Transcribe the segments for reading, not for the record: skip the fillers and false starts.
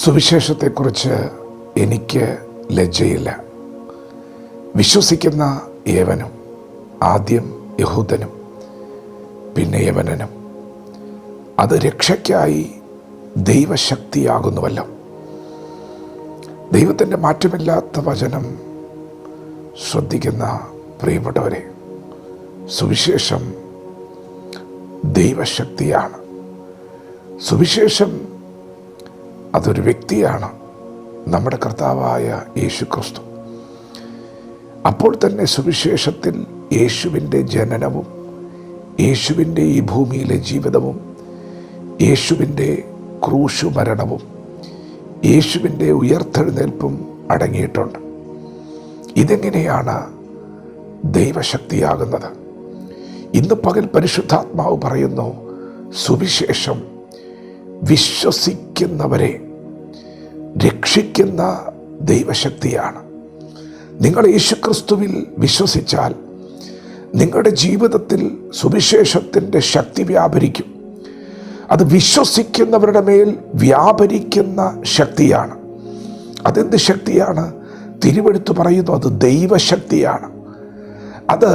സുവിശേഷത്തെക്കുറിച്ച് എനിക്ക് ലജ്ജയില്ല. വിശ്വസിക്കുന്ന ഏവനും, ആദ്യം യഹൂദനും പിന്നെ യവനനും, അത് രക്ഷയ്ക്കായി ദൈവശക്തിയാകുന്നുവല്ലോ. ദൈവത്തിൻ്റെ മാറ്റമില്ലാത്ത വചനം ശ്രദ്ധിക്കുന്ന പ്രിയപ്പെട്ടവരെ, സുവിശേഷം ദൈവശക്തിയാണ്. സുവിശേഷം അതൊരു വ്യക്തിയാണ്, നമ്മുടെ കർത്താവായ യേശു ക്രിസ്തു. അപ്പോൾ തന്നെ സുവിശേഷത്തിൽ യേശുവിൻ്റെ ജനനവും, യേശുവിൻ്റെ ഈ ഭൂമിയിലെ ജീവിതവും, യേശുവിൻ്റെ ക്രൂശു മരണവും, യേശുവിൻ്റെ ഉയർത്തെഴുന്നേൽപ്പും അടങ്ങിയിട്ടുണ്ട്. ഇതെങ്ങനെയാണ് ദൈവശക്തിയാകുന്നത്? ഇന്ന് പകൽ പരിശുദ്ധാത്മാവ് പറയുന്നു, സുവിശേഷം വിശ്വസിക്കുന്നവരെ രക്ഷിക്കുന്ന ദൈവശക്തിയാണ്. നിങ്ങൾ യേശുക്രിസ്തുവിൽ വിശ്വസിച്ചാൽ നിങ്ങളുടെ ജീവിതത്തിൽ സുവിശേഷത്തിൻ്റെ ശക്തി വ്യാപരിക്കും. അത് വിശ്വസിക്കുന്നവരുടെ മേൽ വ്യാപരിക്കുന്ന ശക്തിയാണ്. അതെന്ത് ശക്തിയാണ്? തിരുവെഴുത്ത് പറയുന്നു, അത് ദൈവശക്തിയാണ്. അത്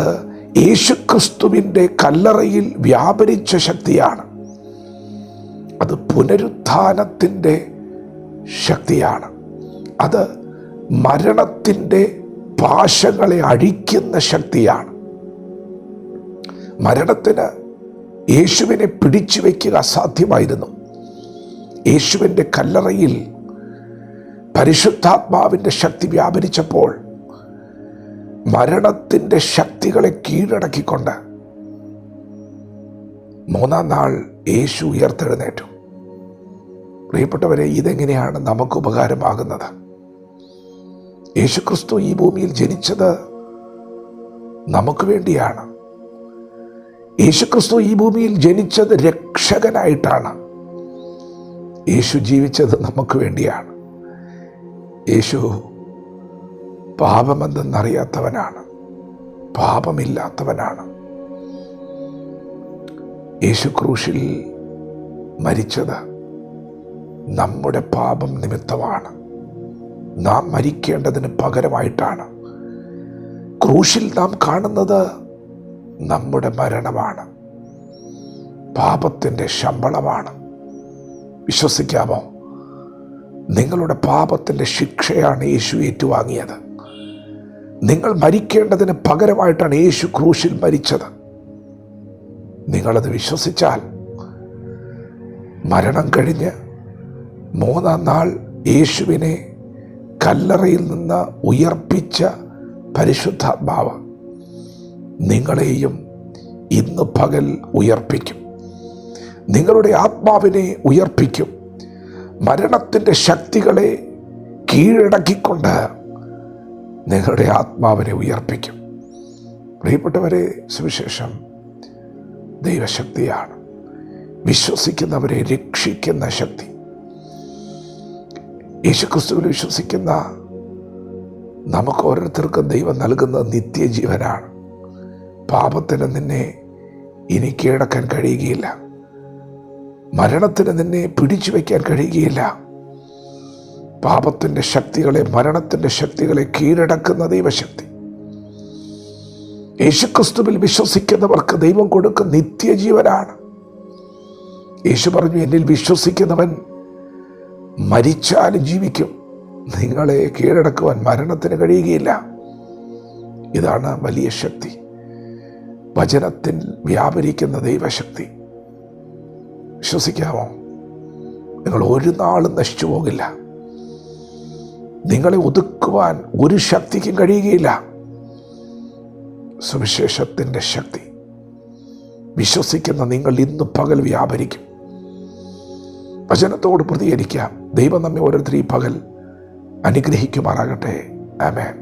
യേശുക്രിസ്തുവിൻ്റെ കല്ലറയിൽ വ്യാപരിച്ച ശക്തിയാണ്. അത് പുനരുത്ഥാനത്തിൻ്റെ ശക്തിയാണ്. അത് മരണത്തിൻ്റെ പാശങ്ങളെ അഴിക്കുന്ന ശക്തിയാണ്. മരണത്തിന് യേശുവിനെ പിടിച്ചു വയ്ക്കുക അസാധ്യമായിരുന്നു. യേശുവിൻ്റെ കല്ലറയിൽ പരിശുദ്ധാത്മാവിൻ്റെ ശക്തി വ്യാപരിച്ചപ്പോൾ മരണത്തിൻ്റെ ശക്തികളെ കീഴടക്കിക്കൊണ്ട് മൂന്നാം നാൾ യേശു ഉയർത്തെഴുന്നേറ്റു. പ്രിയപ്പെട്ടവരെ, ഇതെങ്ങനെയാണ് നമുക്ക് ഉപകാരമാകുന്നത്? യേശുക്രിസ്തു ഈ ഭൂമിയിൽ ജനിച്ചത് നമുക്ക് വേണ്ടിയാണ്. യേശുക്രിസ്തു ഈ ഭൂമിയിൽ ജനിച്ചത് രക്ഷകനായിട്ടാണ്. യേശു ജീവിച്ചത് നമുക്ക് വേണ്ടിയാണ്. യേശു പാപമെന്തെന്നറിയാത്തവനാണ്, പാപമില്ലാത്തവനാണ്. യേശു ക്രൂശിൽ മരിച്ചത് നമ്മുടെ പാപം നിമിത്തമാണ്. നാം മരിക്കേണ്ടതിന് പകരമായിട്ടാണ്. ക്രൂശിൽ നാം കാണുന്നത് നമ്മുടെ മരണമാണ്, പാപത്തിൻ്റെ ശമ്പളമാണ്. വിശ്വസിക്കാമോ? നിങ്ങളുടെ പാപത്തിൻ്റെ ശിക്ഷയാണ് യേശു ഏറ്റുവാങ്ങിയത്. നിങ്ങൾ മരിക്കേണ്ടതിന് പകരമായിട്ടാണ് യേശു ക്രൂശിൽ മരിച്ചത്. നിങ്ങളത് വിശ്വസിച്ചാൽ മരണം കഴിഞ്ഞ് മൂന്നാം നാൾ യേശുവിനെ കല്ലറയിൽ നിന്ന് ഉയർപ്പിച്ച പരിശുദ്ധാത്മാവ് നിങ്ങളെയും ഇന്ന് പകൽ ഉയർപ്പിക്കും. നിങ്ങളുടെ ആത്മാവിനെ ഉയർപ്പിക്കും. മരണത്തിൻ്റെ ശക്തികളെ കീഴടക്കിക്കൊണ്ട് നിങ്ങളുടെ ആത്മാവിനെ ഉയർപ്പിക്കും. പ്രിയപ്പെട്ടവരെ, സുവിശേഷം ദൈവശക്തിയാണ്. വിശ്വസിക്കുന്നവരെ രക്ഷിക്കുന്ന ശക്തി. യേശുക്രിസ്തുവിൽ വിശ്വസിക്കുന്ന നമുക്ക് ഓരോരുത്തർക്കും ദൈവം നൽകുന്ന നിത്യജീവനാണ്. പാപത്തിന് നിന്നെ ഇനി കീഴടക്കാൻ കഴിയുകയില്ല. മരണത്തിന് നിന്നെ പിടിച്ചു വയ്ക്കാൻ കഴിയുകയില്ല. പാപത്തിൻ്റെ ശക്തികളെ, മരണത്തിൻ്റെ ശക്തികളെ കീഴടക്കുന്ന ദൈവശക്തി. യേശുക്രിസ്തുവിൽ വിശ്വസിക്കുന്നവർക്ക് ദൈവം കൊടുക്കുന്ന നിത്യജീവനാണ്. യേശു പറഞ്ഞു, എന്നിൽ വിശ്വസിക്കുന്നവൻ മരിച്ചാലും ജീവിക്കും. നിങ്ങളെ കീഴടക്കുവാൻ മരണത്തിന് കഴിയുകയില്ല. ഇതാണ് വലിയ ശക്തി, വചനത്തിൽ വ്യാപരിക്കുന്ന ദൈവശക്തി. വിശ്വസിക്കാമോ? നിങ്ങൾ ഒരു നാളും നശിച്ചു പോകില്ല. നിങ്ങളെ ഒതുക്കുവാൻ ഒരു ശക്തിക്കും കഴിയുകയില്ല. സുവിശേഷത്തിൻ്റെ ശക്തി വിശ്വസിക്കുന്ന നിങ്ങൾ ഇന്ന് പകൽ വ്യാപരിക്കും. വചനത്തോട് പ്രതികരിക്കാം. ദൈവം നമ്മെ ഓരോരുത്തരും ഈ പകൽ അനുഗ്രഹിക്കുമാറാകട്ടെ. ആമേൻ.